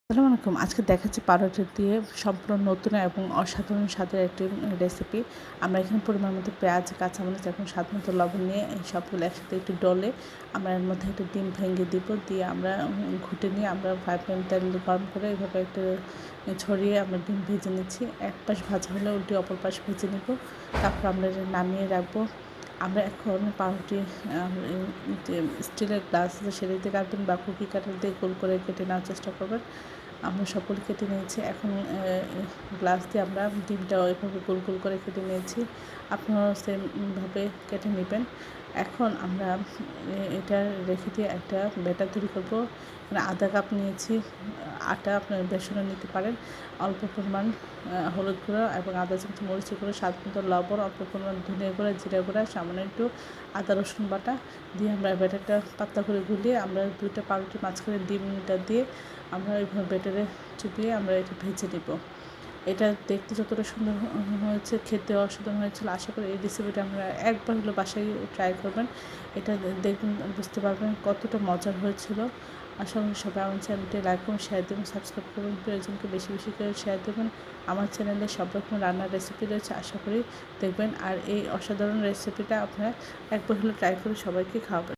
আসসালামু আলাইকুম। আজকে দেখাচ্ছি পাউরুটি দিয়ে সম্পূর্ণ নতুন এবং অসাধারণ স্বাদের একটি রেসিপি। আমরা এখানে পরিমাণ মতো পেঁয়াজ, কাঁচামরিচ এবং স্বাদ মতো লবণ নিয়ে এই সবগুলো একসাথে একটু ডলে আমরা এর মধ্যে একটা ডিম ভেঙে দিব। দিয়ে আমরা ঘুটে নিয়ে আমরা ফ্রাই প্যান তেল গরম করে এভাবে একটা ছড়িয়ে আমরা ডিম ভেজে নিচ্ছি। এক পাশ ভাজা হলে উল্টে অপর পাশ ভেজে নিব। তারপর আমরা এটা নামিয়ে রাখবো। আমরা এখন পাউরুটি যে স্টিলের গ্লাস আছে সেটা দিয়ে কাটবেন বা কুকি কাটার দিয়ে গোল করে কেটে নেওয়ার চেষ্টা করবেন। আমরা সকল কেটে নিয়েছি। এখন গ্লাস দিয়ে আমরা ডিমটাও এভাবে গোল গোল করে কেটে নিয়েছি। আপনারাও সেমভাবে কেটে নেবেন। এখন আমরা এটা রেখে দিয়ে একটা ব্যাটার তৈরি করব। মানে আধা কাপ নিয়েছি আটা, আপনারা বেসনও নিতে পারেন। অল্প পরিমাণ হলুদ গুঁড়ো এবং আধা চামচ মরিচের গুঁড়ো, স্বাদ মতো লবণ, অল্প পরিমাণ ধনিয়া গুঁড়া, জিরা গুঁড়া, সামান্য একটু আদা রসুন বাটা দিয়ে আমরা ব্যাটারটা পাতলা করে গুলিয়ে আমরা দুইটা পাউরুটির মাঝখানে ডিমটা দিয়ে আমরা এইভাবে ব্যাটারে চুপিয়ে আমরা এটা ভেজে নেব। এটা দেখতে যতটা সুন্দর হয়েছে, খেতেও অসাধারণ হয়েছিল। আশা করি এই রেসিপিটা আপনারা একবার হলো বাসায় ট্রাই করবেন। এটা দেখবেন, বুঝতে পারবেন কতটা মজার হয়েছিল। আশা করি সবাই আমার চ্যানেলটি লাইক করুন, শেয়ার দেবেন, সাবস্ক্রাইব করুন, প্রিয়জনকে বেশি বেশি করে শেয়ার দেবেন। আমার চ্যানেলে সব রকম রান্নার রেসিপি রয়েছে, আশা করি দেখবেন। আর এই অসাধারণ রেসিপিটা আপনারা একবার হলো ট্রাই করে সবাইকে খাওয়াবেন।